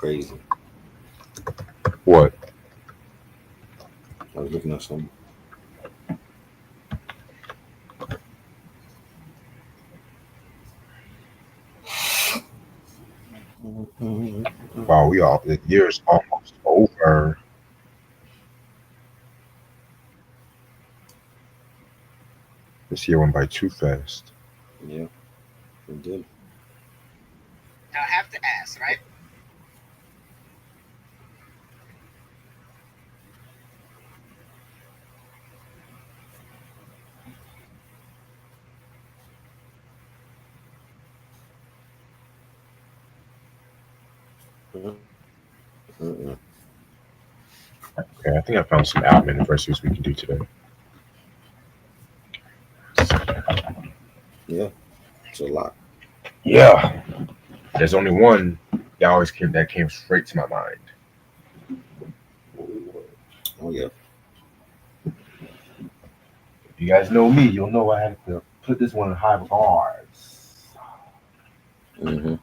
crazy. What? I was looking at something. Wow, the year's almost over. This year went by too fast. Yeah, it did. Now I have to ask, right? Mm-mm. Okay, I think I found some album anniversaries we can do today. Yeah, it's a lot. Yeah, there's only one that came straight to my mind. Oh yeah. If you guys know me, you'll know I have to put this one in high regards. Mm-hmm.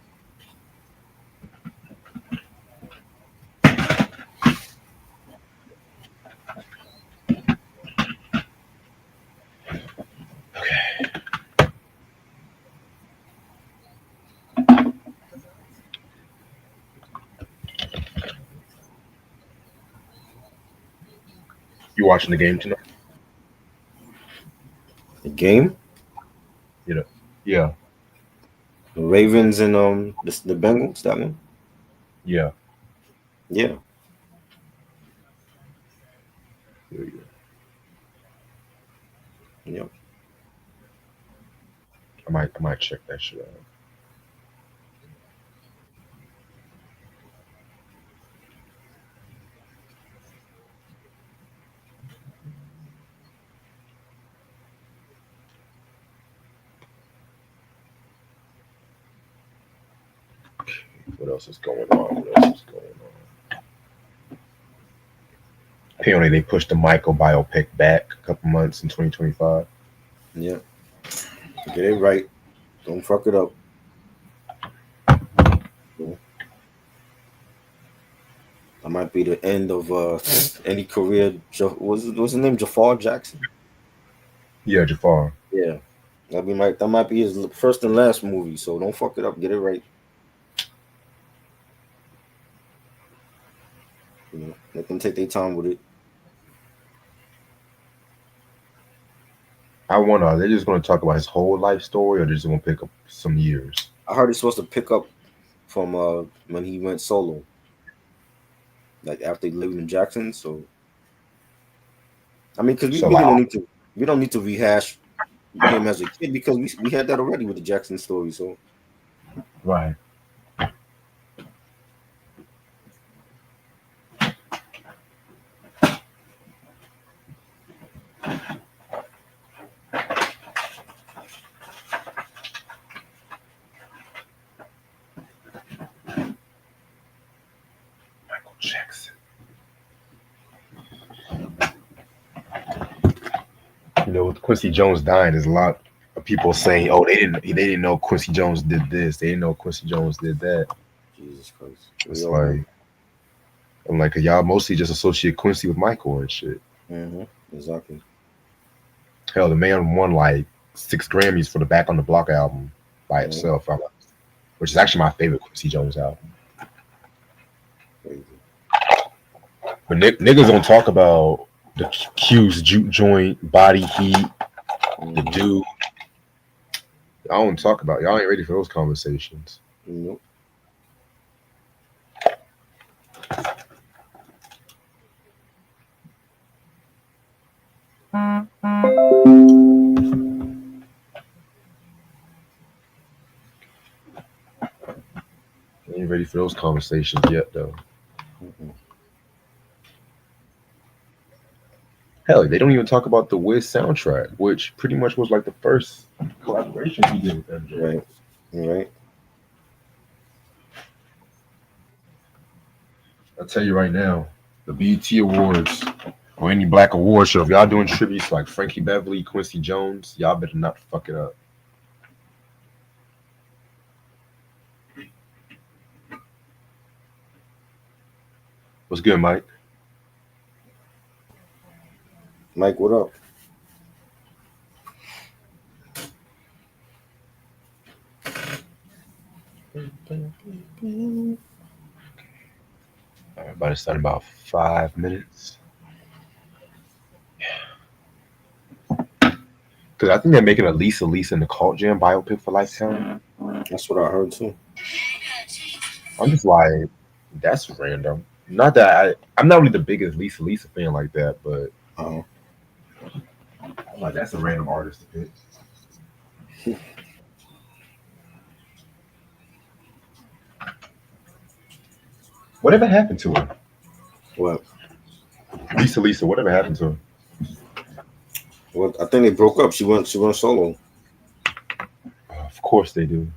You watching the game tonight? The game, You know? Yeah, the Ravens and the Bengals. That one. yeah. Yeah. Yeah. Yep. I might check that shit out. What else is going on? What else is going on? Apparently, they pushed the Michael biopic back a couple months in 2025. Yeah. Get it right. Don't fuck it up. Yeah. That might be the end of any career. What's his name? Jafar Jackson. Yeah, Jafar. Yeah. That might be his first and last movie. So don't fuck it up. Get it right. Let them take their time with it. I wonder, are they just going to talk about his whole life story, or they just going to pick up some years? I heard it's supposed to pick up from when he went solo, like after leaving Jackson. So I mean, because we So really like, don't need to rehash him as a kid because we had that already with the Jackson story. So right. Michael Jackson. With Quincy Jones dying, there's a lot of people saying, "Oh, they didn't know Quincy Jones did this. They didn't know Quincy Jones did that." Jesus Christ, we It's all know. like I'm like, y'all mostly just associate Quincy with Michael and shit. Mm-hmm. Exactly. Hell, the man won like 6 Grammys for the Back on the Block album by Yeah, itself, which is actually my favorite Quincy Jones album. crazy. But niggas don't talk about the Q's juke joint, body heat, the Mm-hmm. dude. I don't talk about y'all ain't ready for those conversations. Nope. Ain't ready for those conversations yet, though. Mm-mm. Hell, they don't even talk about the Wiz soundtrack, which pretty much was like the first collaboration he did with MJ. Right. Right. I'll tell you right now, the BET Awards or any black award show, if y'all doing tributes like Frankie Beverly, Quincy Jones, y'all better not fuck it up. What's good, Mike? Mike, what up? Everybody's starting about 5 minutes. Because I think they're making a Lisa in the Cult Jam biopic for Lifetime. That's what I heard too. I'm just like, that's random. Not that I'm not really the biggest Lisa fan like that, but Uh, I'm like, that's a random artist to pick. Whatever happened to her? what? Lisa, whatever happened to her? Well, I think they broke up. She went solo. Of course they do.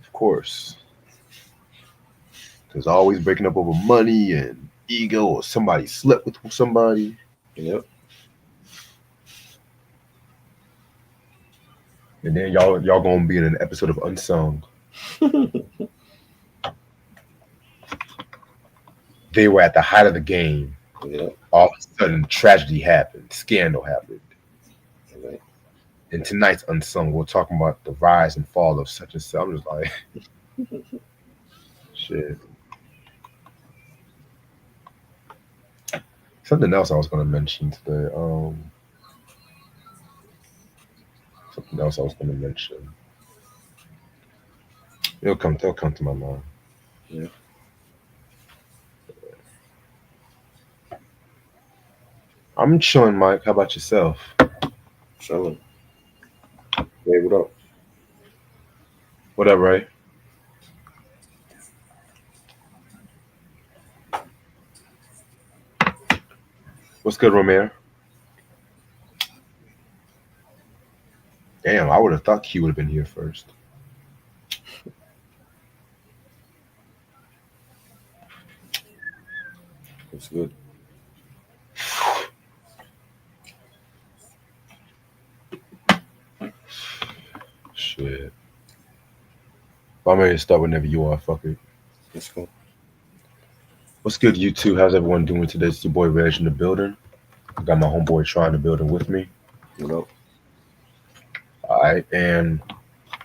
Of course. Because always breaking up over money and ego, or somebody slept with somebody. Yep. And then y'all gonna be in an episode of Unsung. They were at the height of the game. Yep. All of a sudden, tragedy happened. Scandal happened. Right. In tonight's Unsung, we're talking about the rise and fall of such and such. I'm just like, shit. Something else I was going to mention today. Something else I was going to mention. They'll come to my mind. Yeah. I'm chilling, Mike. How about yourself? Chilling. Hey, what up? What up, Ray? What's good, Romero? Damn, I would have thought Q would have been here first. It's good. Shit. I'm ready to start whenever you are. Fuck it. Let's go. What's good, you two? How's everyone doing today? It's your boy Reg in the building. I got my homeboy Try in the building with me. What up? All right, and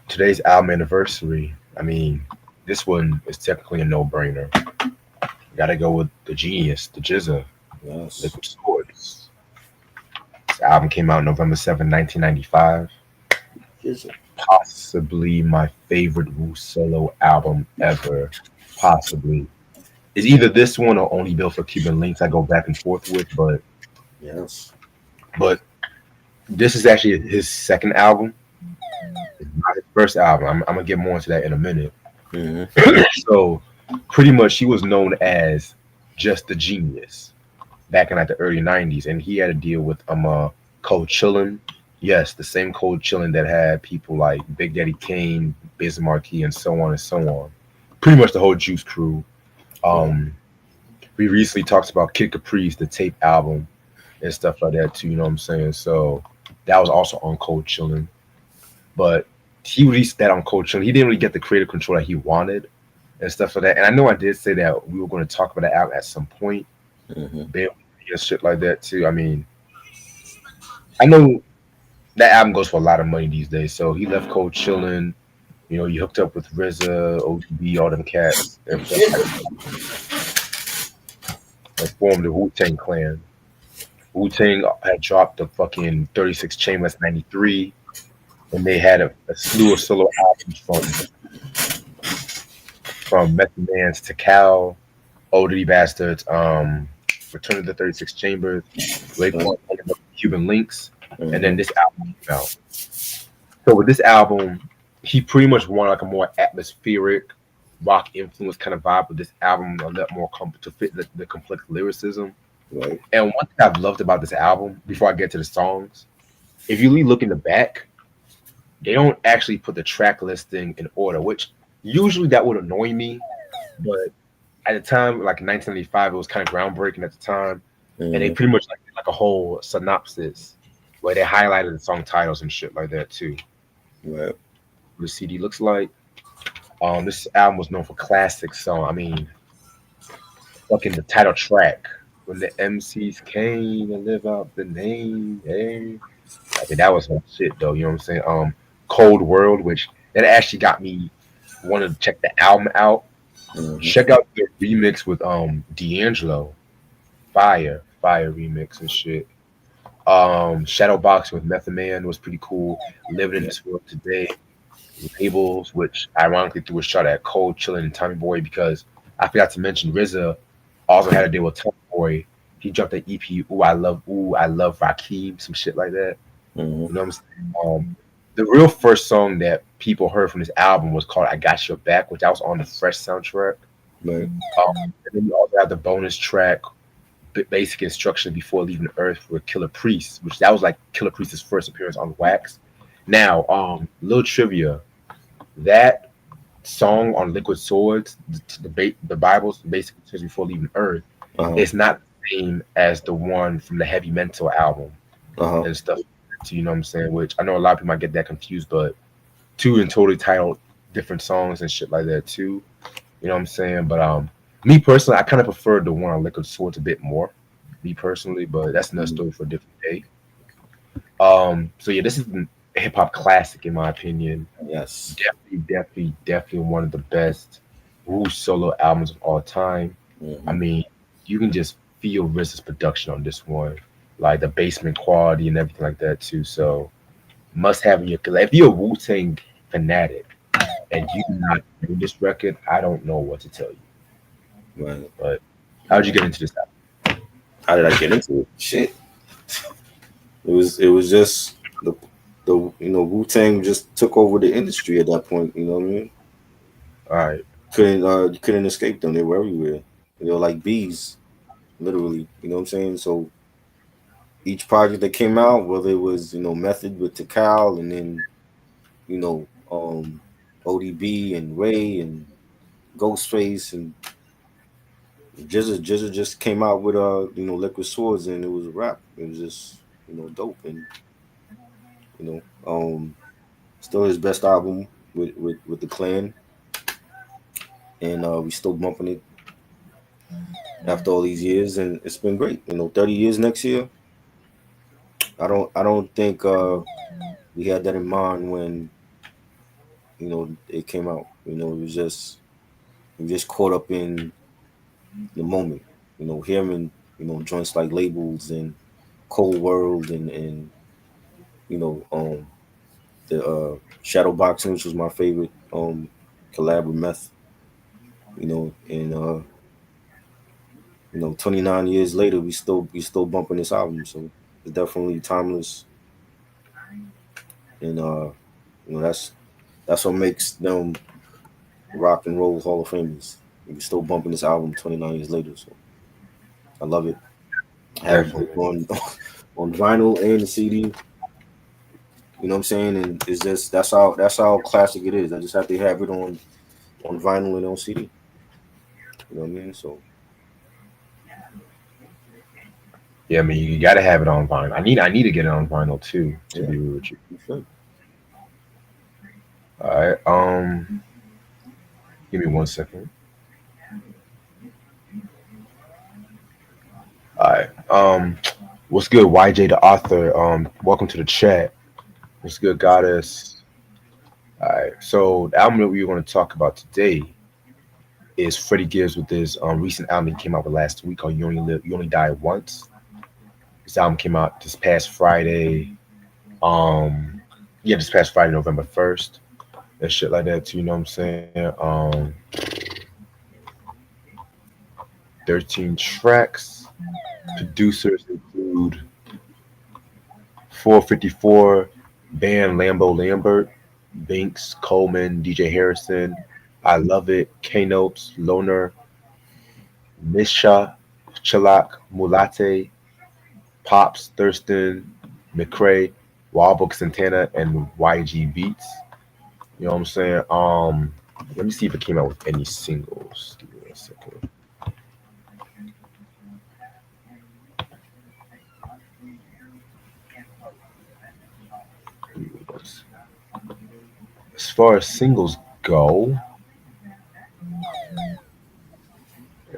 today's album anniversary. I mean, this one is technically a no-brainer. Gotta go with the genius, the Jizza, Yes. Liquid Swords. This album came out November 7, 1995. Is it? Possibly my favorite Wu solo album ever. Possibly. It's either this one or Only Built for Cuban Links. I go back and forth with, Yes. but this is actually his second album. It's not his first album. I'm gonna get more into that in a minute. Mm-hmm. So pretty much he was known as just the genius back in like the early 90s, and he had to deal with Cold Chillin'. Yes, the same Cold Chillin' that had people like Big Daddy Kane, Biz Markie, and so on and so on. Pretty much the whole Juice crew. We recently talked about Kid Caprice, the tape album, and stuff like that too. You know what I'm saying? So that was also on Cold Chillin', but he released that on Cold Chillin'. He didn't really get the creative control that he wanted and stuff like that. And I know I did say that we were going to talk about the album at some point, Mm-hmm. and shit like that too. I mean, I know that album goes for a lot of money these days. So he left Cold Chillin'. You know, he hooked up with RZA, ODB, all them cats, and formed the Wu-Tang Clan. Wu-Tang had dropped the fucking 36 Chambers 93, and they had a slew of solo albums from Method Man's to Cal, OD Bastards, Return of the 36 Chambers, Cuban Links, Mm-hmm. and then this album came out. So with this album, he pretty much wanted like a more atmospheric rock influence kind of vibe, with this album a lot more to fit the complex lyricism. Right. And one thing I've loved about this album, before I get to the songs, if you really look in the back, they don't actually put the track listing in order, which usually that would annoy me. But at the time, like in 1995, it was kind of groundbreaking at the time. Mm-hmm. And they pretty much did like a whole synopsis where they highlighted the song titles and shit like that too. Right. What the CD looks like. This album was known for classic song. I mean, fucking the title track when the MCs came and live out the name. Hey, I mean that was some shit though. You know what I'm saying? Cold World, which that actually got me wanting to check the album out. Mm-hmm. Check out the remix with D'Angelo, fire remix and shit. Shadow Boxing with Method Man was pretty cool. Living in Yeah. this world today, labels, which ironically threw a shot at Cold, Chillin', and Tommy Boy because I forgot to mention RZA also had a deal with Tommy Boy. He dropped an EP, Ooh, I Love Rakim, some shit like that. Mm-hmm. You know what I'm saying? The real first song that people heard from this album was called I Got Your Back, which I was on the Fresh soundtrack. Right. And then you also have the bonus track, Basic Instruction Before Leaving Earth with Killer Priest, which that was like Killer Priest's first appearance on Wax. Now, little trivia, that song on Liquid Swords, the Bible's Basic Instruction Before Leaving Earth, Uh-huh. is not the same as the one from the Heavy Mental album Uh-huh. and stuff. You know what I'm saying? Which I know a lot of people might get that confused, but two and totally titled different songs and shit like that too. You know what I'm saying? But me personally, I kind of prefer the one on Liquid Swords a bit more. Me personally, but that's another Mm-hmm. story for a different day. So yeah, this is a hip hop classic in my opinion. Yes. Definitely one of the best Wu solo albums of all time. I Mm-hmm. mean, you can just feel RZA's production on this one, like the basement quality and everything like that too. So must have in your if you're a Wu Tang fanatic and you do not know this record, I don't know what to tell you. Right. But how'd you Right. get into this album? How did I get into it? Shit. It was just the Wu Tang just took over the industry at that point. You know what I mean? All right, You couldn't escape them. They were everywhere. They were like bees, literally. You know what I'm saying? So each project that came out, whether it was Method with Takal, and then you know ODB and Ray and Ghostface and Jizza just came out with Liquid Swords, and it was a rap. It was just dope, and you know still his best album with the Clan, and we still bumping it after all these years, and it's been great. 30 years next year. I don't think we had that in mind when it came out. It was just we just caught up in the moment. Him and joints like Labels and Cold World and you know um the Shadow Boxing, which was my favorite collab with Meth. And 29 years later, we still bumping this album, so it's definitely timeless, and that's what makes them rock and roll Hall of Famers. We still bumping this album 29 years later, so I love it. I have it both definitely. on on vinyl and the CD. You know what I'm saying? And it's just that's how classic it is. I just have to have it on vinyl and on CD. You know what I mean? So Yeah, I mean, you got to have it on vinyl. I need to get it on vinyl too, to yeah, be real with you. you should. All right, give me 1 second. All right, what's good, YJ the author? Welcome to the chat. What's good, Goddess? All right, so the album that we're going to talk about today is Freddie Gibbs with his recent album he came out with last week called You Only Die Once. This album came out this past Friday. Um, yeah, this past Friday, November 1st, and shit like that too. You know what I'm saying? 13 tracks. Producers include 454, Band Lambo Lambert, Binks, Coleman, DJ Harrison, I Love It, K Notes, Loner, Misha, Chilak, Mulate, Pops, Thurston, McCrae, Wildbook Santana, and YG Beats. You know what I'm saying? Let me see if it came out with any singles. Give me 1 second. As far as singles go,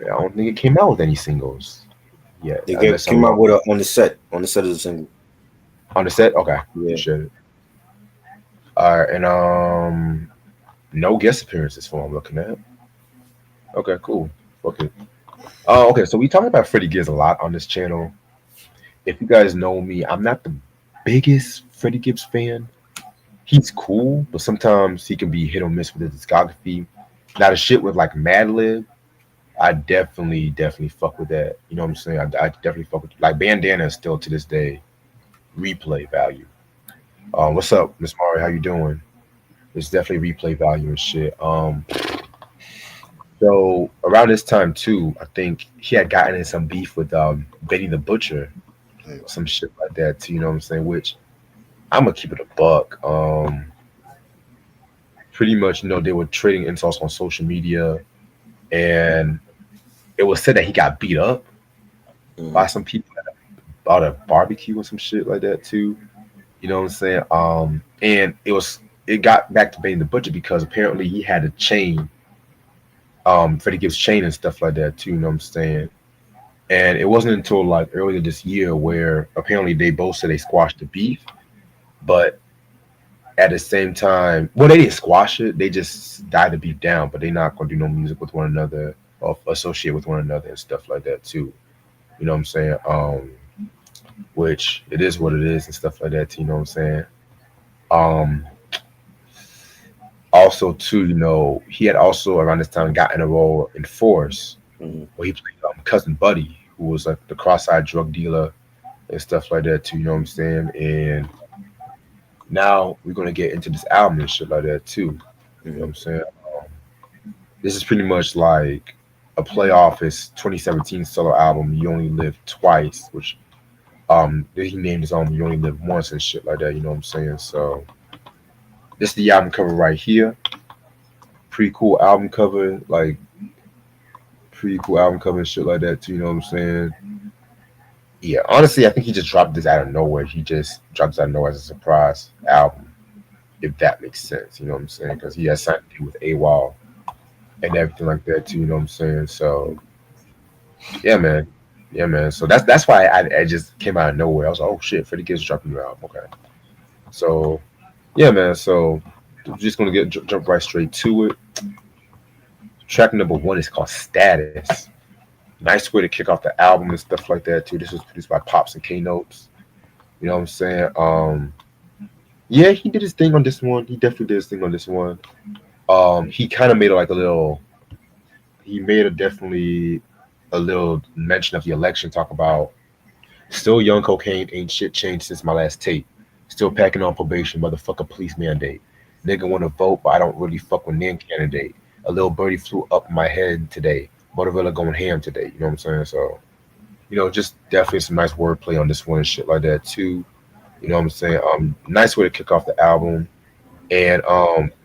I don't think it came out with any singles yet, They unless I'm came out wrong. with a on the set of the single. On the set, okay, Yeah. appreciate it. All right, and no guest appearances for I'm looking at. Okay, cool. Okay. Okay, so we talk about Freddie Gibbs a lot on this channel. If you guys know me, I'm not the biggest Freddie Gibbs fan. He's cool, but sometimes he can be hit or miss with his discography. Now the shit with like Madlib, I definitely fuck with that. You know what I'm saying? I definitely fuck with like Bandana is still to this day replay value. What's up, Miss Mari? How you doing? It's definitely replay value and shit. So around this time too, I think he had gotten in some beef with Benny the Butcher or some shit like that too. You know what I'm saying? Which I'm gonna keep it a buck. Pretty much, they were trading insults on social media, and it was said that he got beat up by Mhm. some people about a barbecue or some shit like that too. You know what I'm saying? And it got back to Benny the Butcher because apparently he had a chain, Freddie Gibbs chain and stuff like that too. You know what I'm saying? And it wasn't until like earlier this year where apparently they both said they squashed the beef, but at the same time, well, they didn't squash it. They just died the beef down, but they're not gonna do no music with one another or associate with one another and stuff like that too. You know what I'm saying? Which it is what it is and stuff like that. Too, you know what I'm saying? Um, Also too, he had also around this time got in a role in Force Mhm. where he played cousin Buddy, who was like the cross-eyed drug dealer and stuff like that too. You know what I'm saying? And now we're gonna get into this album and shit like that too. You know what Mhm. I'm saying? This is pretty much like a playoff his 2017 solo album, You Only Live Twice, which he named his own You Only Live Once and shit like that, you know what I'm saying? So this is the album cover right here. Pretty cool album cover, like pretty cool album cover and shit like that too, you know what I'm saying? Yeah, honestly, I think he just dropped this out of nowhere. He just dropped this out of nowhere as a surprise album, if that makes sense, you know what I'm saying? Because he has something to do with AWOL and everything like that too, you know what I'm saying? So yeah, man. Yeah, man. So that's why I just came out of nowhere. I was like, oh shit, Freddie Gibbs dropping a new album. Okay. So yeah, man. So we're just gonna jump right straight to it. Track number one is called Status. Nice way to kick off the album and stuff like that too. This was produced by Pops and K Notes. You know what I'm saying? Yeah, he did his thing on this one. He definitely did his thing on this one. He kind of made like a little. He made a definitely a little mention of the election. Talk about still young cocaine, ain't shit changed since my last tape. Still packing on probation, motherfucker police mandate. Nigga wanna vote, but I don't really fuck with name candidate. A little birdie flew up my head today. Motorilla going ham today. You know what I'm saying? So, just definitely some nice wordplay on this one and shit like that too. You know what I'm saying? Nice way to kick off the album. And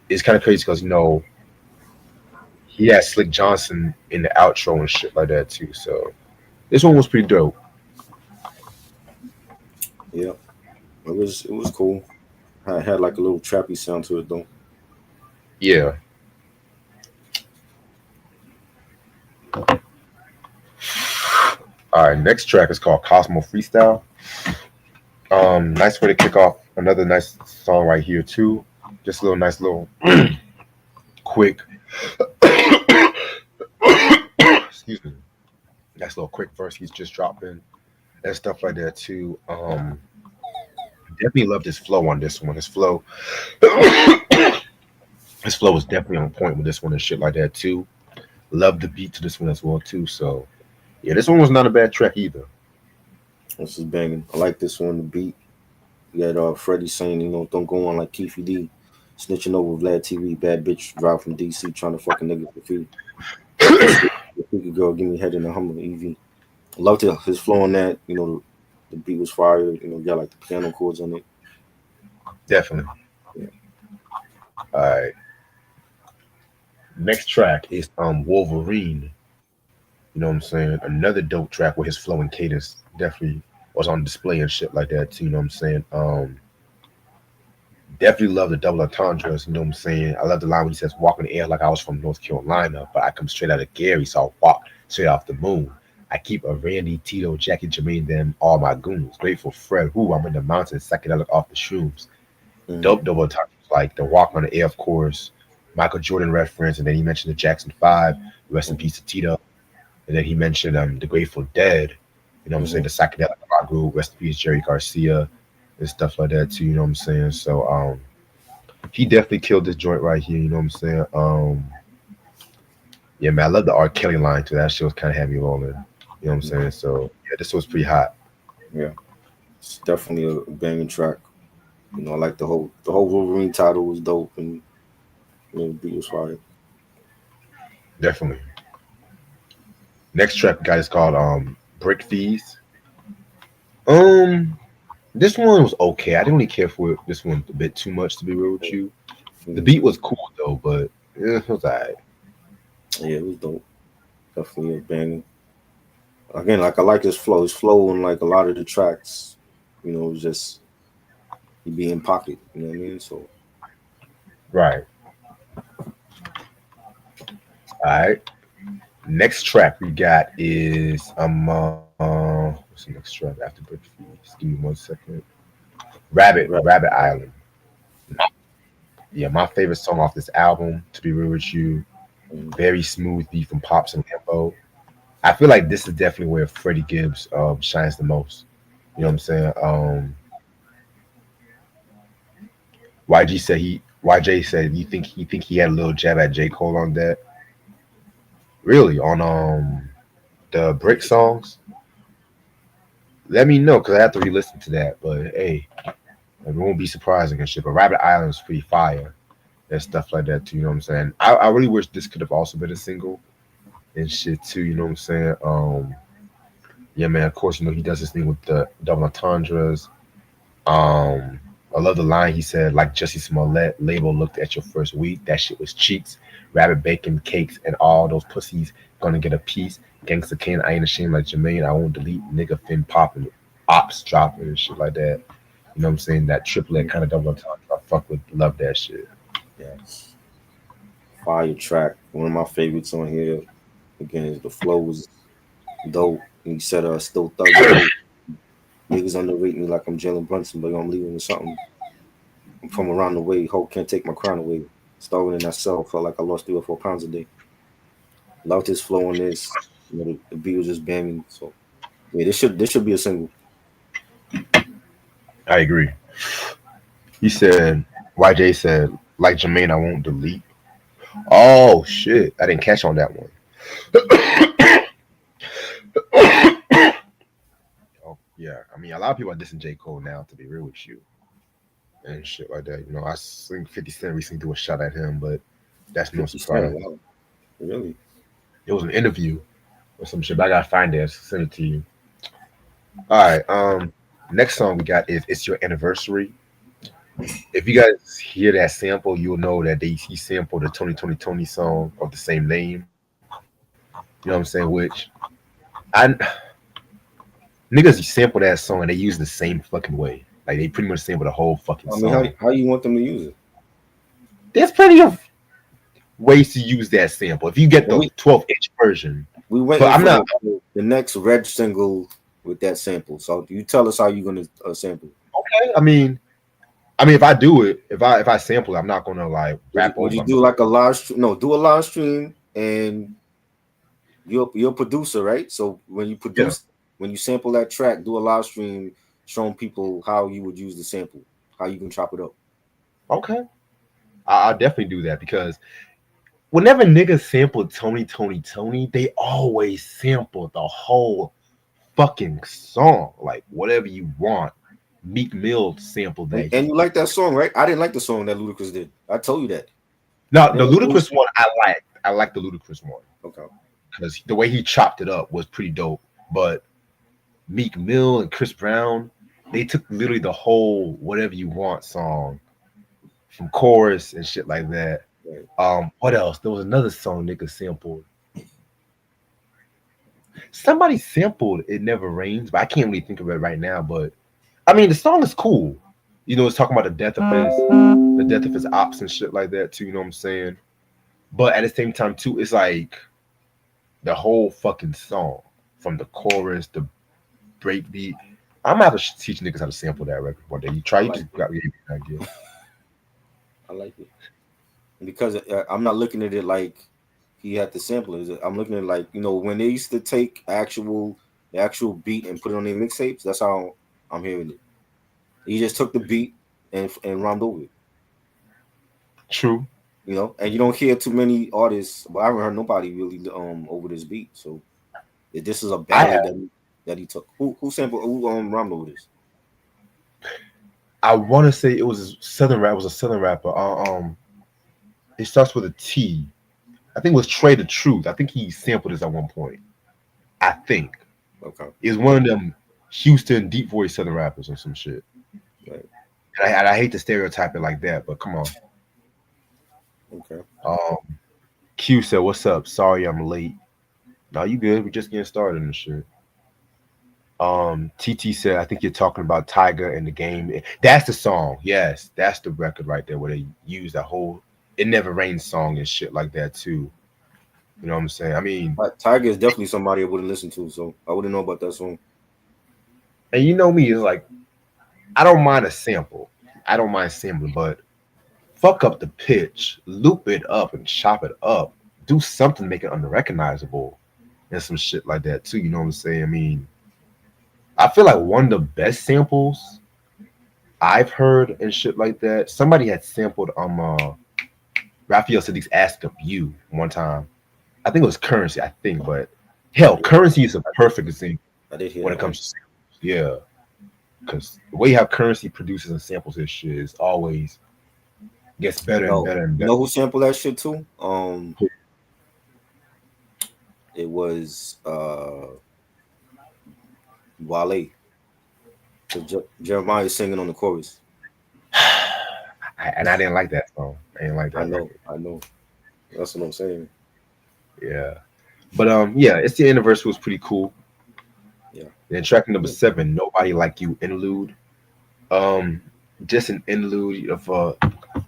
it's kind of crazy because he had Slick Johnson in the outro and shit like that too. So this one was pretty dope. Yeah. It was cool. Had like a little trappy sound to it though. Yeah. All right, next track is called Cosmo Freestyle. Nice way to kick off another nice song right here too. Just a little nice little quick excuse me. Nice little quick verse he's just dropping and stuff like that too. Definitely loved his flow on this one. His flow was definitely on point with this one and shit like that too. Love the beat to this one as well too. So yeah, this one was not a bad track either. This is banging. I like this one. The beat. You got Freddie saying, don't go on like Keefy D, snitching over Vlad TV, bad bitch drive from DC trying to fuck a nigga for free. Fuck this shit. The freaky girl, give me head in a Hummer EV. I loved his flow on that. The beat was fire. Got like the piano chords on it. Definitely. Yeah. All right. Next track is Wolverine. You know what I'm saying? Another dope track with his flow and cadence definitely was on display and shit like that too. You know what I'm saying? Definitely love the double entendres. You know what I'm saying? I love the line when he says, "Walk in the air like I was from North Carolina, but I come straight out of Gary, so I walk Straight Off the Moon. I keep a Randy, Tito, Jackie, Jermaine, them, all my goons. Grateful Fred, who I'm in the mountains, psychedelic off the shrooms. Mm-hmm. Dope double titles like the Walk on the Air, of course, Michael Jordan reference, and then he mentioned the Jackson Five, rest in Mm-hmm. peace to Tito, and then he mentioned the Grateful Dead, you know what I'm saying, Mm-hmm. the psychedelic rock group, rest in peace Jerry Garcia, and stuff like that too, you know what I'm saying? So he definitely killed this joint right here, you know what I'm saying? Yeah, man, I love the R. Kelly line too. That shit was kind of heavy rolling, you know what I'm saying? So yeah, this was pretty hot. Yeah, it's definitely a banging track. I like the whole Wolverine title was dope, and the beat was fire. Definitely. Next track, guys, is called Brick Fees. Um, this one was okay. I didn't really care for this one a bit too much, to be real with you. The Mhm. beat was cool though, but it was alright. Yeah, it was dope. Definitely a banging. Again, like I like his flow. His flow on like a lot of the tracks, was just he be in pocket. You know what I mean? So Right. All right. Next track we got is what's the next track after Brick Fees? Give me 1 second. right. Rabbit Island. Yeah, my favorite song off this album, to be real with you. Mm. Very smooth beat from Pops and Tempo. I feel like this is definitely where Freddie Gibbs shines the most. You know what Yeah. I'm saying? YJ said you think he had a little jab at J. Cole on that? Really? On the Brick songs? Let me know because I have to re-listen to that. But hey, it won't be surprising and shit. But Rabbit Island is pretty fire and stuff like that too. You know what I'm saying? I really wish this could have also been a single and shit too. You know what I'm saying? Yeah, man. Of course, he does this thing with the double entendres. Um, I love the line he said, like Jussie Smollett, label looked at your first week. That shit was cheeks, rabbit bacon, cakes, and all those pussies gonna get a piece. Gangsta Kane, I ain't ashamed like Jermaine. I won't delete nigga fin popping, ops dropping and shit like that. You know what I'm saying? That triplet kind of double entendre. I fuck with, love that shit. Yes. Fire track. One of my favorites on here. Again, is the flow was dope. And he said, still thugging though. Niggas underrate me like I'm Jalen Brunson, but I'm leaving with something. I'm from around the way. Hope can't take my crown away. Starving in that cell. Felt like I lost 3 or 4 pounds a day. Loved his flow on this. The beat was just banging. So yeah, this should be a single. I agree. He said, YJ said, like Jermaine, I won't delete. Oh shit, I didn't catch on that one. Oh yeah, I mean a lot of people are dissing J Cole now. To be real with you, and shit like that. I think 50 Cent recently threw a shot at him, but that's no 50 Cent. surprise. Wow. Really? It was an interview or some shit, but I gotta find it, send it to you. All right. Next song we got is "It's Your Anniversary." If you guys hear that sample, you'll know that he sampled the Tony song of the same name. You know what I'm saying? Which I niggas sample that song and they use the same fucking way. Like they pretty much sample the whole fucking I mean, how song. how you want them to use it? There's plenty of ways to use that sample. If you get And the 12-inch version, we but waiting I'm for not the next Red single with that sample. So you tell us how you gonna sample. okay. I mean, if I do it, if I sample it, I'm not gonna like rap Would over. you I'm just do gonna like a live stream? No, do a live stream, and you're a producer, right? So yeah. when you sample that track, do a live stream showing people how you would use the sample, how you can chop it up. Okay, I'll definitely do that because whenever niggas sample Tony, they always sample the whole fucking song, like whatever you want. Meek Mill sampled And, that. and you like that song, right? I didn't like the song that Ludacris did. I told you that. Now I the didn't like Ludacris one I like. I like the Ludacris one Okay. because the way he chopped it up was pretty dope. But Meek Mill and Chris Brown, they took literally the whole "Whatever You Want" song from chorus and shit like that. Right. What else? There was another song niggas sampled. Somebody sampled "It Never Rains," but I can't really think of it right now. But I mean, the song is cool. It's talking about the death of his ops and shit like that too. You know what I'm saying? But at the same time too, it's like the whole fucking song, from the chorus, the breakbeat. I'm gonna have to teach niggas how to sample that record one day. You try, I you like just it. got me an idea. I like it because I'm not looking at it like he had to sample it. I'm looking at it like when they used to take the actual beat and put it on their mixtapes. That's how I'm hearing it. He just took the beat and rhymed over it. True. And you don't hear too many artists. But I haven't heard nobody really over this beat. So if this is a I ballad have. that he took. Who sampled? Who rhymed over this? I want to say it was a southern rap. It was a southern rapper. It starts with a T. I think it was Trey the Truth. I think he sampled this at one point. I think Okay, it was one of them Houston deep voice southern rappers or some shit. right. And I hate to stereotype it like that, but come on. Okay. Um, Q said, "What's up? Sorry I'm late. No, you good? We just getting started and shit." TT said, "I think you're talking about Tiger and the game. That's the song. Yes, that's the record right there where they use that whole It Never Rains song and shit like that too. You know what I'm saying? I mean, Tiger is definitely somebody I wouldn't listen to, so I wouldn't know about that song. and you know me, it's like I don't mind a sample. I don't mind sampling, but fuck up the pitch, loop it up and chop it up. Do something to make it unrecognizable and some shit like that too. You know what I'm saying? I mean, I feel like one of the best samples I've heard and shit like that. Somebody had sampled Raphael Sadiq's Ask of You one time. I think it was Currency, I think, but hell, Yeah, Currency is a perfect example I did hear when it that one. comes to samples. Yeah. Because the way how Currency produces and samples his shit is always gets better and No, better and you better. know who sampled that shit too? It was Wale. So Jeremiah singing on the chorus. And I didn't like that song. I didn't like that record. I know. That's what I'm saying. Yeah. But yeah, it's the anniversary was pretty cool. Yeah. Then track number 7, Nobody Like You Interlude. Um, just an interlude of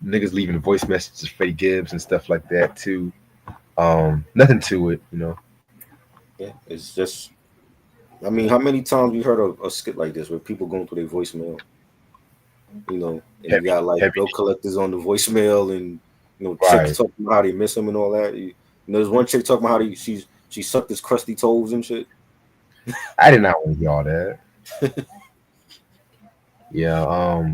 niggas leaving voice messages to Freddie Gibbs and stuff like that too. Nothing to it, you know. Yeah. It's just. I mean, how many times you heard a skit like this where people going through their voicemail? And you Heavy, got like heavy. bill collectors on the voicemail, and chicks Right. talking about how they miss him and all that. There's one chick talking about how she sucked his crusty toes and shit. I did not want to hear all that. Yeah.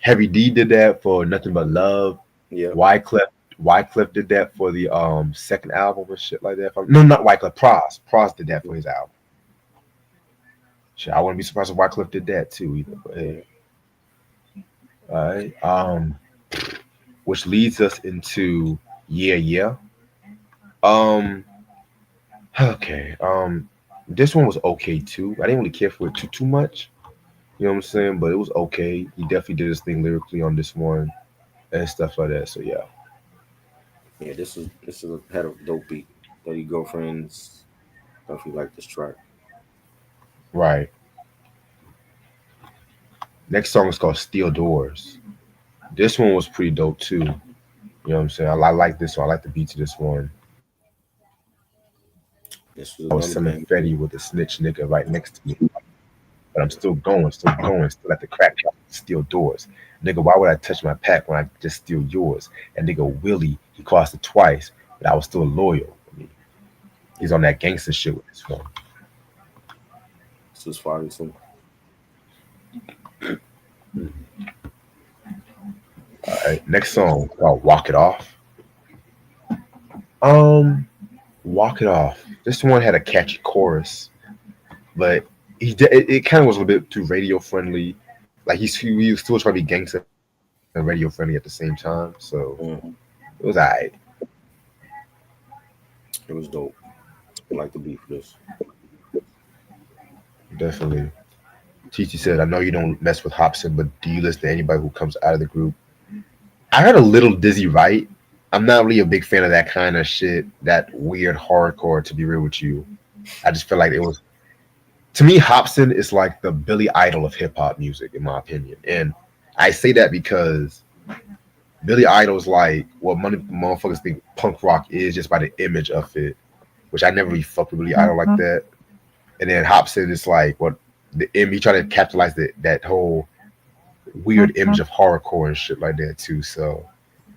Heavy D did that for Nothing But Love. Yeah. Wyclef Wyclef did that for the second album and shit like that. No, not Wyclef. Pros did that for his album. Shit, I wouldn't be surprised if Wyclef did that too either. But hey, all right. Which leads us into Yeah Yeah. Um. Okay. This one was okay too. I didn't really care for it too much. You know what I'm saying? But it was okay. He definitely did his thing lyrically on this one and stuff like that. So yeah. Yeah, had a dope beat. 30 Girlfriends. Definitely like this track. Right. Next song is called Steel Doors. This one was pretty dope too. You know what I'm saying? I like this one. I like the beat to this one. This was I was another selling bang. Fetty with a snitch nigga right next to me. But I'm still going, still at the crack shop, steal doors. Nigga, why would I touch my pack when I just steal yours? And nigga Willie, he crossed it twice, but I was still loyal. I mean, he's on that gangster shit with this one. This was fire too. All right, next song called Walk It Off. Um, Walk It Off. This one had a catchy chorus, but it kind of was a little bit too radio friendly. Like he was still trying to be gangster and radio friendly at the same time. So Mhm. it was alright. It was dope. I like the beat for this. Definitely. Titi said, I know you don't mess with Hobson, but do you listen to anybody who comes out of the group? I heard a little Dizzy Wright. I'm not really a big fan of that kind of shit, that weird hardcore, to be real with you. I just feel like it was, to me, Hobson is like the Billy Idol of hip hop music, in my opinion. And I say that because Billy Idol's like what motherfuckers think punk rock is just by the image of it. which I never really fucked with Billy Idol like that. And then Hobson is like what the he tried to capitalize that whole weird image of horrorcore and shit like that too. So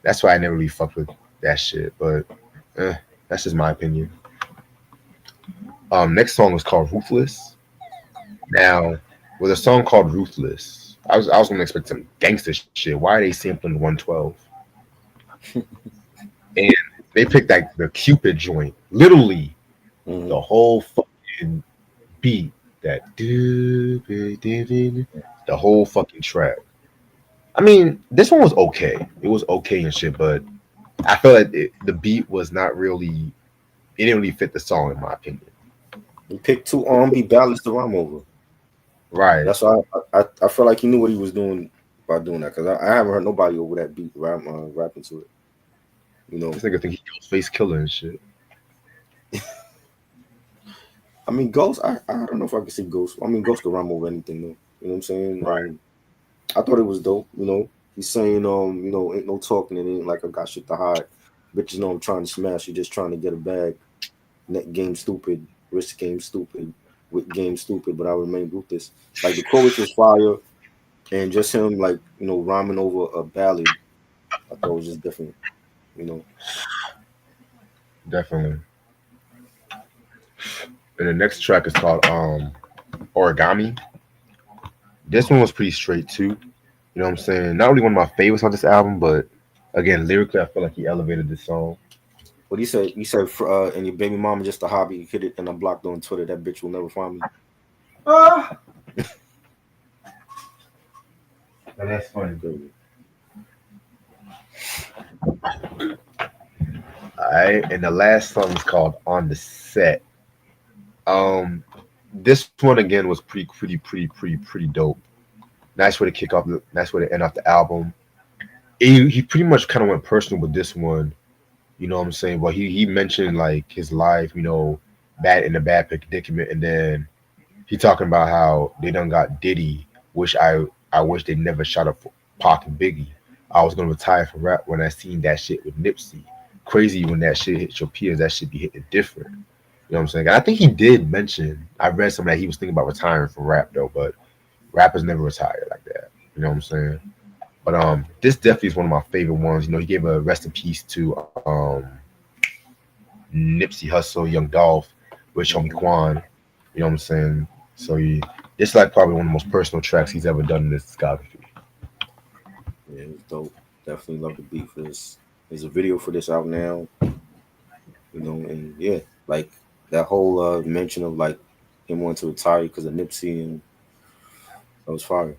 that's why I never really fucked with that shit. But eh, that's just my opinion. Next song was called Ruthless. Now, with a song called Ruthless, I was gonna expect some gangster shit. Why are they sampling 112? And they picked like the Cupid joint, literally Mm-hmm. the whole fucking beat, that the whole fucking track. I mean, this one was okay. It was okay and shit, but I feel like the beat was not really. It didn't really fit the song, in my opinion. He picked two R&B ballads to rhyme over. Right. That's why I feel like he knew what he was doing by doing that because I haven't heard nobody over that beat rapping to it. You know, This nigga think he goes face killer and shit. I mean, Ghost. I don't know if I can see Ghost. I mean, Ghost could rhyme over anything though. You know what I'm saying? Right. I thought it was dope. You know, he's saying ain't no talking. It ain't like I got shit to hide. Bitches know I'm trying to smash. You just trying to get a bag. Net game stupid. Risk game stupid. Wit game stupid. But I remain ruthless. Like the chorus was fire, and just him like rhyming over a ballad. I thought it was just different. You know. Definitely. And the next track is called Origami. This one was pretty straight too. You know what I'm saying? Not really one of my favorites on this album, but again, lyrically, I feel like he elevated this song. What he said? He said, "And your baby mama just a hobby. You hit it and I blocked on Twitter. That bitch will never find me." Ah, that's funny. All right, and the last song is called "On the Set." Um, this one again was pretty dope. Nice way to kick off. Nice way to end off the album. He pretty much kind of went personal with this one. You know what I'm saying? But he mentioned like his life. Bad in a bad predicament, and then he talking about how they done got Diddy. I wish they never shot up for Pac and Biggie. I was gonna retire from rap when I seen that shit with Nipsey. Crazy when that shit hits your peers, that shit be hitting different. You know what I'm saying? And I think he did mention. I read something that he was thinking about retiring from rap though, but rappers never retire like that. You know what I'm saying? But this definitely is one of my favorite ones. He gave a rest in peace to Nipsey Hussle, Young Dolph, Rich Homie Quan. You know what I'm saying? So this is like probably one of the most personal tracks he's ever done in this discography. Yeah, it's dope. Definitely love the beat for this. There's a video for this out now. And yeah, like that whole mention of like him wanting to retire because of Nipsey and that was fire.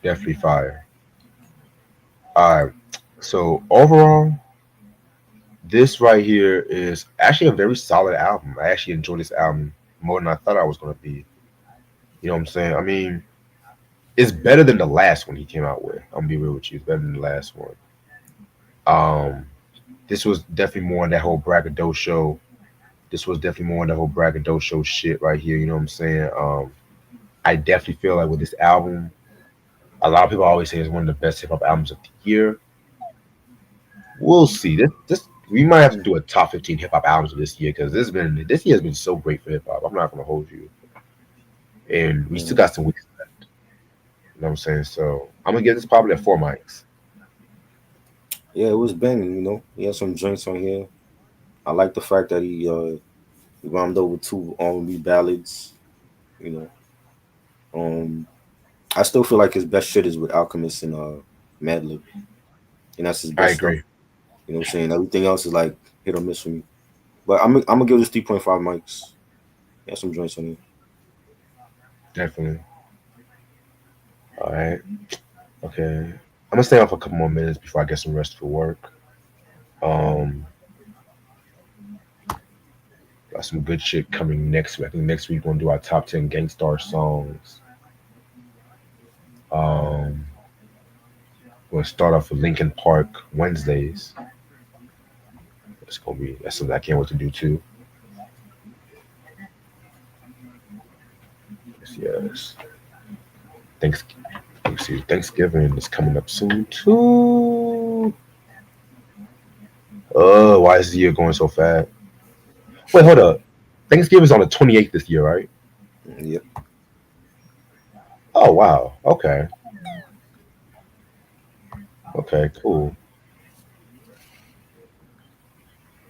Definitely fire. All right. So overall, this right here is actually a very solid album. I actually enjoyed this album more than I thought I was gonna be. You know what I'm saying? I mean, it's better than the last one he came out with. I'm gonna be real with you. It's better than the last one. Um, this was definitely more on that whole braggadocio. This was definitely more on that whole braggadocio shit right here. You know what I'm saying? I definitely feel like with this album, a lot of people always say it's one of the best hip hop albums of the year. We'll see. This we might have to do a top 15 hip hop albums of this year because this year has been so great for hip hop. I'm not gonna hold you, and we still Mhm. got some weeks left. You know what I'm saying? So I'm gonna give this probably a 4 mics. Yeah, it was banging. He had some joints on here. I like the fact that he rhymed over two R&B ballads. You know, I still feel like his best shit is with Alchemist and Madlib, and that's his I best stuff. agree. You know what I'm saying? Everything else is like hit or miss for me. But I'm gonna give this 3.5 mics. He has some joints on here. Definitely. All right. Okay. I'm gonna stay on for a couple more minutes before I get some rest for work. Um, got some good shit coming next week. I think next week we're gonna do our top 10 Gangstar songs. Um, we're gonna start off with Linkin Park Wednesdays. That's something I can't wait to do too. Yes. Thanks. Let's see. Thanksgiving is coming up soon too. Oh, Yo, why is the year going so fast? Wait, hold up. Thanksgiving's on the 28th this year, right? Yep. Oh wow. Okay. Okay. Cool.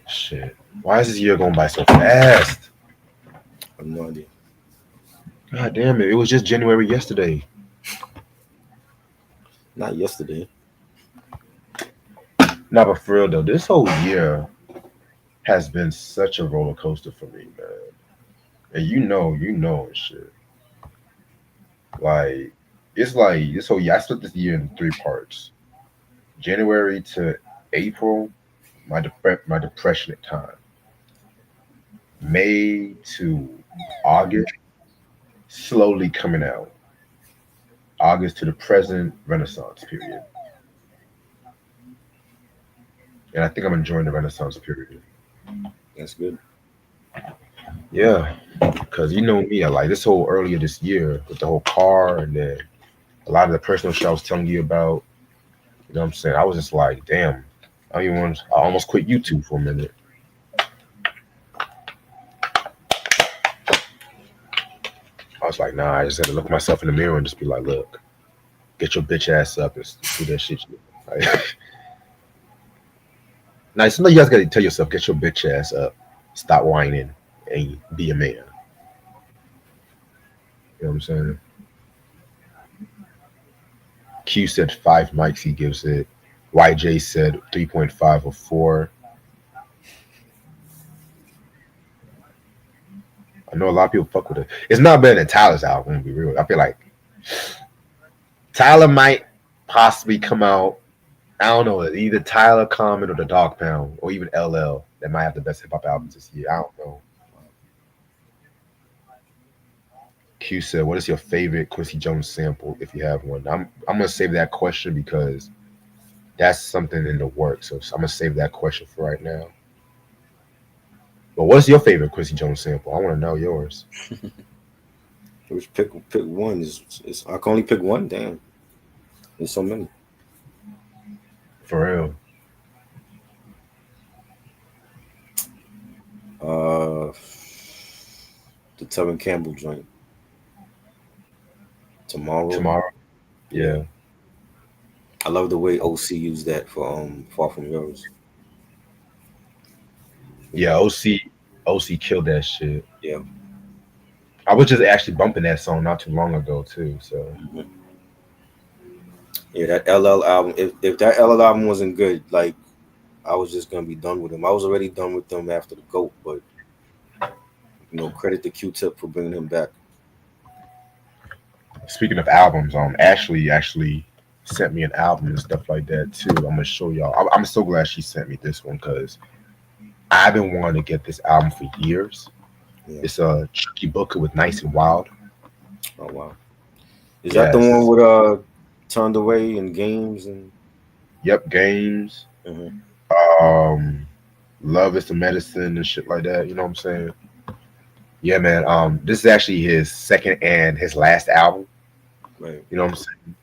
Shit. Why is this year going by so fast? I have no idea. God damn it! It was just January yesterday. Not yesterday. Nah, but for real though, this whole year has been such a roller coaster for me, man. And you know, and shit. Like it's like this whole year. I split this year in three parts: January to April, my depression at time; May to August, slowly coming out; August to the present, Renaissance period. And I think I'm enjoying the Renaissance period. That's good. Yeah, because you know me, I like this whole earlier this year with the whole car and then a lot of the personal shit I was telling you about. You know what I'm saying? I was just like, damn, I don't even want. I almost quit YouTube for a minute. I was like, nah, I just had to look myself in the mirror and just be like, look, get your bitch ass up and do that shit. Like, now, sometimes you guys gotta tell yourself, get your bitch ass up, stop whining, and be a man. You know what I'm saying? Q said 5 mics he gives it. YJ said 3.5 or 4. I know a lot of people fuck with it. It's not better than Tyler's album, to be real. I feel like Tyler might possibly come out. I don't know, either Tyler, Common, or the Dog Pound, or even LL that might have the best hip hop albums this year. I don't know. Q said, "What is your favorite Quincy Jones sample, if you have one?" I'm gonna save that question because that's something in the works. So I'm gonna save that question for right now. But what's your favorite Quincy Jones sample? I want to know yours. Which pick one is I can only pick one. Damn, there's so many. For real. Uh, the Tevin Campbell joint. Tomorrow. Tomorrow. Yeah. I love the way OC used that for Far From Yours. Yeah. OC killed that shit. Yeah. I was just actually bumping that song not too long ago too. So Mhm. Yeah, that LL album. If that LL album wasn't good, like I was just gonna be done with him. I was already done with them after the GOAT, but credit to Q-Tip for bringing him back. speaking of albums, Ashley actually sent me an album and stuff like that too. I'm gonna show y'all. I'm so glad she sent me this one because I've been wanting to get this album for years. Yeah. It's a Chucky Booker with Nice and Wild. Oh wow. Is that the one Yes. with Turned Away and Games and? Yep. Games. Mhm. Um, Love is the Medicine and shit like that. You know what I'm saying? Yeah, man. This is actually his second and his last album. Right. You know what I'm saying?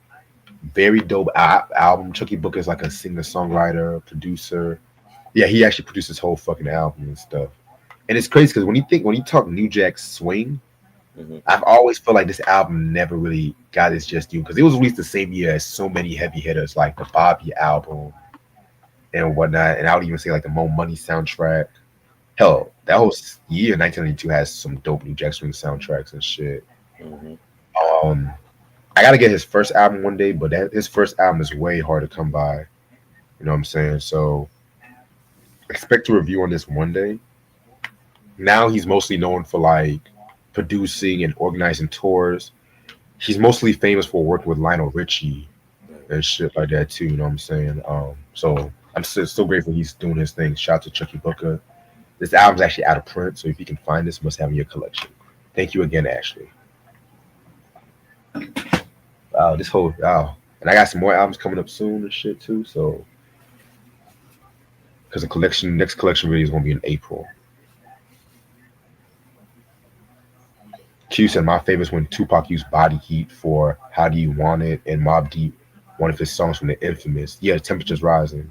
Very dope album. Chucky Booker is like a singer, songwriter, producer. Yeah, he actually produced this whole fucking album and stuff. And it's crazy because when you talk New Jack Swing, Mhm. I've always felt like this album never really got its just due because it was released the same year as so many heavy hitters like the Bobby album and whatnot. And I would even say like the Mo Money soundtrack. Hell, that whole year, 1992, has some dope New Jack Swing soundtracks and shit. Mhm. Um, I gotta get his first album one day, but his first album is way hard to come by. You know what I'm saying? So expect a review on this one day. Now he's mostly known for like producing and organizing tours. He's mostly famous for working with Lionel Richie Right. and shit like that too. You know what I'm saying? So I'm so grateful he's doing his thing. Shout out to Chucky Booker. This album's actually out of print, so if you can find this, you must have in your collection. Thank you again, Ashley. Wow, wow. And I got some more albums coming up soon and shit too. So because the next collection video is gonna be in April. Q said my favorite is when Tupac used Body Heat for How Do You Want It and Mobb Deep, one of his songs from the Infamous. Yeah, Temperature's Rising.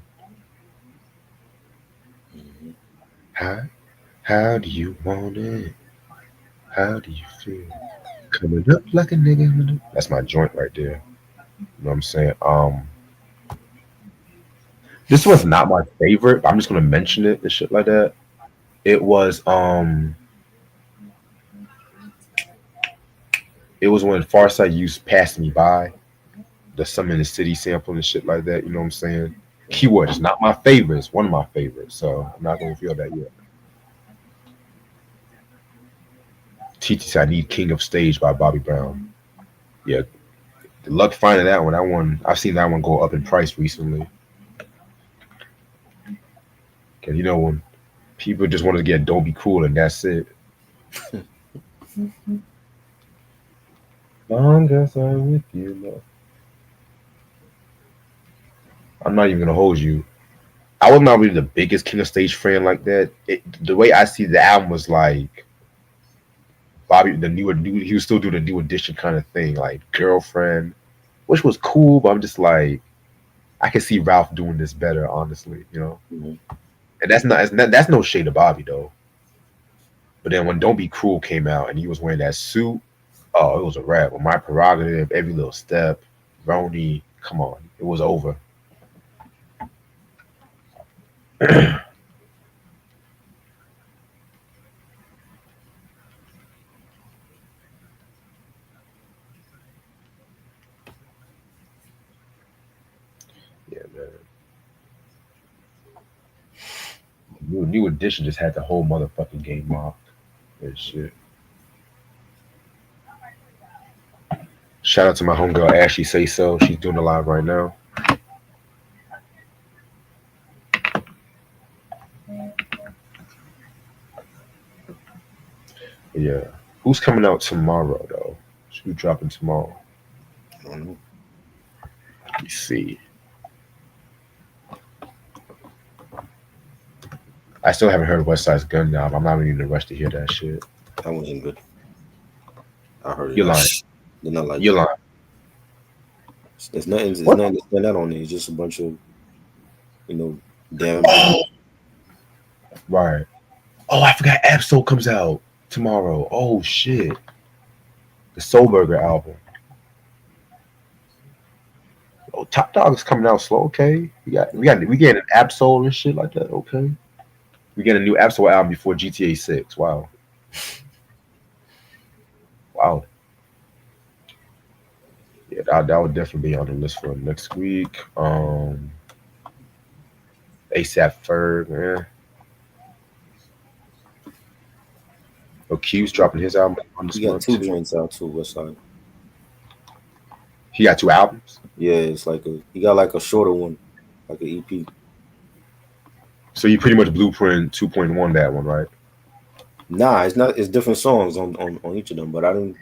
How how do you want it? How do you feel? Coming up like a nigga. That's my joint right there. You know what I'm saying? This was not my favorite. But I'm just gonna mention it and shit like that. It was it was when Farside used "Pass Me By," the "Some in the City" sample and shit like that. You know what I'm saying? Keyword is not my favorite. It's one of my favorites, so I'm not gonna feel that yet. TT's "I Need King of Stage" by Bobby Brown. Yeah, good luck finding that one. That one I've seen that one go up in price recently. Cause you know when people just wanted to get "Don't Be Cruel" and that's it. Long as I'm with you, love. I'm not even gonna hold you. I was not really the biggest King of Stage fan like that. The way I see the album was like Bobby, the new, he was still doing the new edition kind of thing, like Girlfriend, which was cool, but I'm just like, I can see Ralph doing this better, honestly, you know. Mm-hmm. And that's no shade to Bobby though. But then when Don't Be Cruel came out and he was wearing that suit, oh, it was a wrap. With My Prerogative, Every Little Step, Roni, come on, it was over. Yeah, man. New edition just had the whole motherfucking game locked and shit. Shout out to my homegirl Ashley Say So. She's doing the live right now. But yeah. Who's coming out tomorrow though? Who's dropping tomorrow? I don't know. Let me see. I still haven't heard West Side's Gun now. I'm not really in a rush to hear that shit. That wasn't good. I heard it. You're lying. They're not like You're that. lying. There's nothing. There's What? nothing to stand out on it. It's just a bunch of, you know, damn. Right. Oh, I forgot Absol comes out tomorrow. Oh shit. The Soul Burger album. Oh, Top Dog is coming out slow. Okay, we getting an Absol and shit like that. Okay, we get a new Absol album before GTA 6. Wow, wow. Yeah, that would definitely be on the list for next week. ASAP Ferg, man. Oh, Q's dropping his album on He this got month two too. joints out too. West Side. He got two albums, Yeah, it's like he got like a shorter one, like an EP. so you pretty much Blueprint 2.1 that one, right? Nah, it's not. It's different songs on each of them. But I didn't.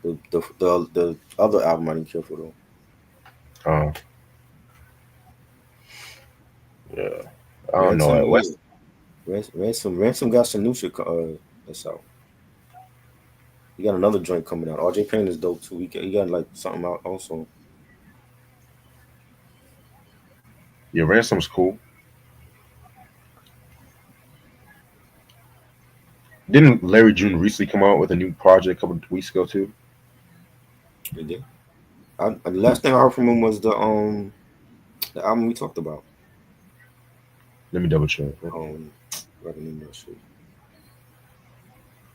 The other album I didn't care for though. Uh, yeah, I don't know. Ransom, yeah. West, Ransom got some new shit. That's out. He got another joint coming out. RJ Payne is dope too. He got like something out also. yeah, Ransom's cool. Didn't Larry June recently come out with a new project a couple of weeks ago too? He did. The last thing I heard from him was the album we talked about. Let me double check. What the name of that shit?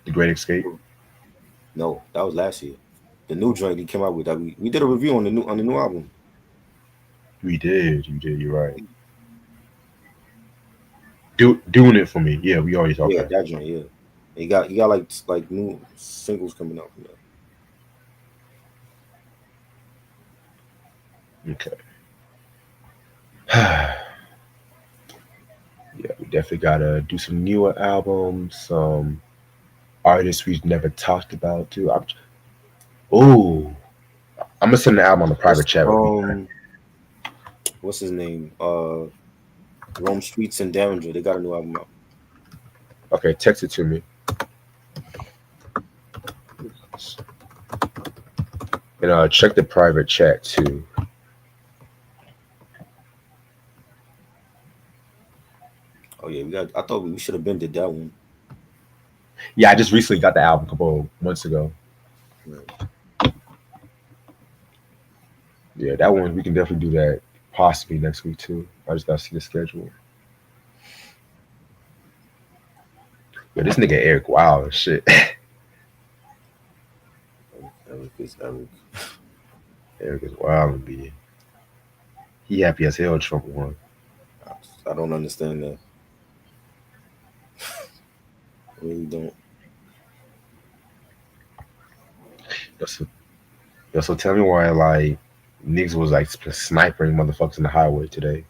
The Great Escape. No, that was last year. The new joint he came out with that we did a review on the new album. We did. You did. You're right. Doing it for me. Yeah, we already Yeah, okay. that joint. Yeah, he got like new singles coming out from Okay. Yeah, we definitely gotta do some newer albums, some artists we've never talked about too. Oh, I'm gonna send the album on the that. private chat with me. What's his name? Rome Streets and Derringer. They got a new album out. Okay, text it to me. And check the private chat too. Oh yeah, we got. I thought we should have been did that one. Yeah, I just recently got the album a couple of months ago. Right. Yeah, that one we can definitely do that possibly next week too. I just gotta see the schedule. Yeah, this nigga Eric Wild and shit. Eric is Eric. Eric is wild and be he happy as hell Trump won. I don't understand that. I really don't. Yo, so tell me why like niggas was like snipering motherfuckers in the highway today.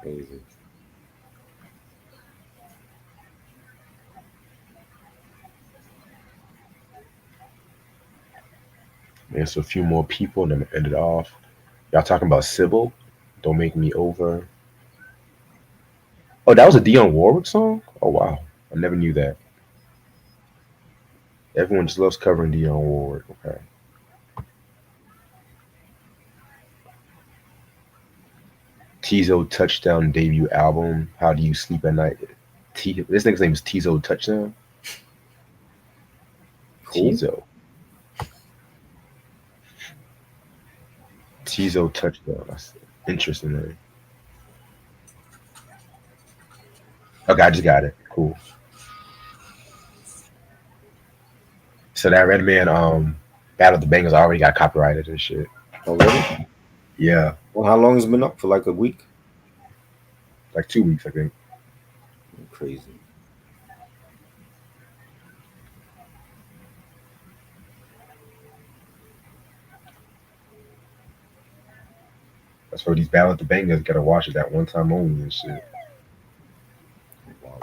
Crazy. There's a few more people and then end it off. Y'all talking about Sybil? Don't make me over. Oh, that was a Dionne Warwick song? Oh wow. I never knew that. Everyone just loves covering Dionne Warwick. Okay. Tizo Touchdown debut album. How do you sleep at night? This nigga's name is Tizo Touchdown. Who? Tizo. Tizo Touchdown. That's interesting name. Okay, I just got it. Cool. So that Red Man Battle of the Bangers already got copyrighted and shit. Already? Yeah. Well, how long has it been up for? Like a week? Like 2 weeks, I think. Crazy. That's why these Battle of the Bangers gotta watch it that one time only and shit. Wow.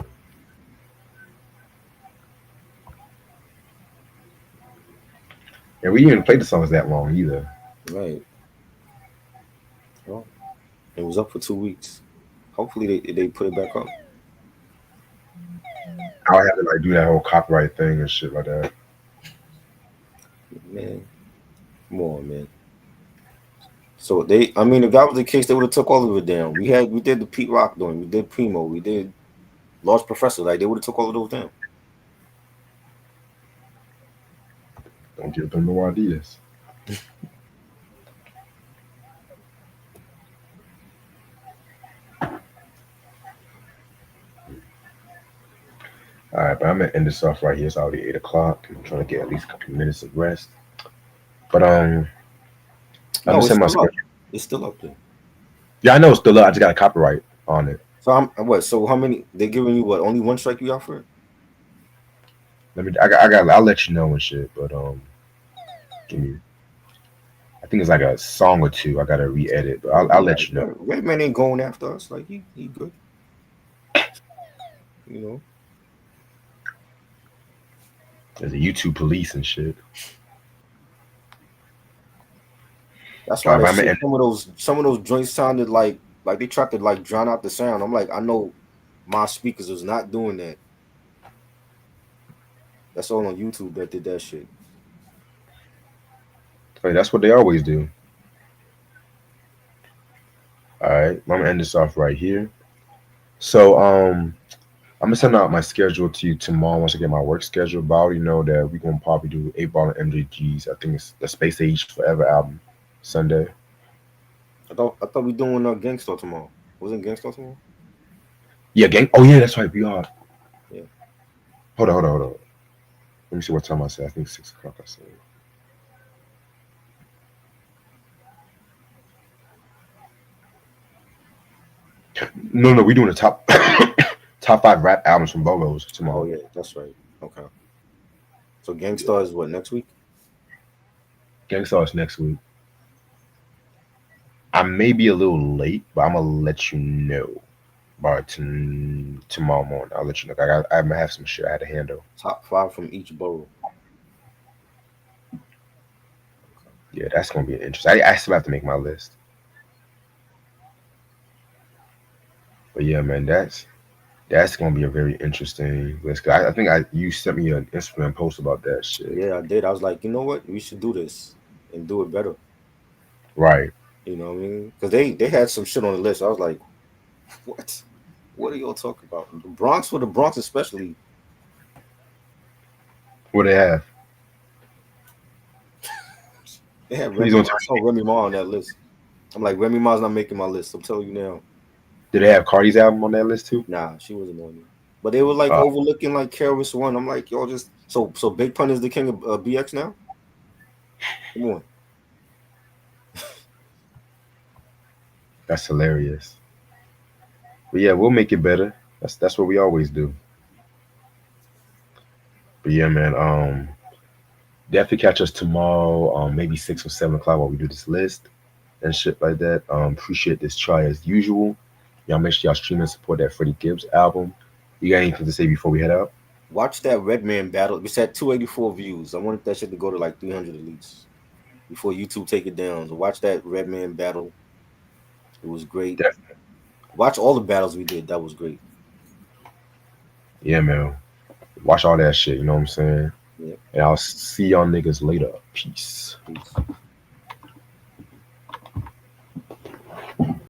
And we didn't even play the songs that long either. Right. Well, it was up for 2 weeks. Hopefully they put it back up. I would have to like do that whole copyright thing and shit like that. Man, come on, man. So I mean, if that was the case, they would have took all of it down. We did the Pete Rock doing, we did Primo, we did Lost Professor. Like they would have took all of those down. Don't give them no ideas. All right, but I'm gonna end this off right here. It's already 8 o'clock. I'm trying to get at least a couple of minutes of rest. But I'm No, gonna it's send my still up. schedule. It's still up there. Yeah, I know it's still up. I just got a copyright on it. So I'm what? So how many? They giving you what? Only one strike you out for it? I'll let you know and shit. But give me. I think it's like a song or two. I gotta re-edit, but I'll let you know. Red Man ain't going after us. Like he good. You know. There's a YouTube police and shit. That's why Alright, that shit, some of those joints sounded like they tried to like drown out the sound. I'm like, I know my speakers was not doing that. That's all on YouTube that did that shit. Hey, that's what they always do. All right, I'm gonna end this off right here. So I'm gonna send out my schedule to you tomorrow once I get my work schedule. But I already know that we're gonna probably do 8 Ball and MJG's. I think it's the Space Age Forever album Sunday. I thought we doing Gangstar tomorrow. Wasn't Gangstar tomorrow? Yeah, gang. Oh yeah, that's right. We are. Yeah. Hold on. Let me see what time I said. I think 6 o'clock. I said. No, we're doing the top top 5 rap albums from Bogos tomorrow. Oh yeah, that's right. Okay. So Gangstar is what, next week? Gangstar is next week. I may be a little late, but I'm gonna let you know by tomorrow morning. I'll let you know. I might have some shit I had to handle. Top 5 from each borough. Yeah, that's gonna be an interesting. I still have to make my list. But yeah, man, that's gonna be a very interesting list. I think you sent me an Instagram post about that shit. Yeah, I did. I was like, you know what? We should do this and do it better. Right. You know what I mean? Because they had some shit on the list. I was like, What? What are y'all talking about? The Bronx, for the Bronx especially. What they have? They had Please Remy don't Ma. tell I saw Remy Ma on that list. I'm like, Remy Ma's not making my list. I'm telling you now. Did they have Cardi's album on that list too? Nah, she wasn't on there. But they were like Uh, overlooking like Keras One. I'm like, y'all just so Big Pun is the king of BX now. Come on. that's hilarious. But yeah, we'll make it better. That's what we always do. But yeah, man. Definitely catch us tomorrow. Maybe 6 or 7 o'clock while we do this list and shit like that. Appreciate this try as usual. Y'all make sure y'all stream and support that Freddie Gibbs album. You got anything to say before we head out? Watch that Redman battle. It's at 284 views. I wanted that shit to go to like 300 at least before YouTube take it down. So watch that Redman battle. It was great. Definitely. Watch all the battles we did. That was great. Yeah, man. Watch all that shit. You know what I'm saying? Yeah. And I'll see y'all niggas later. Peace. Peace.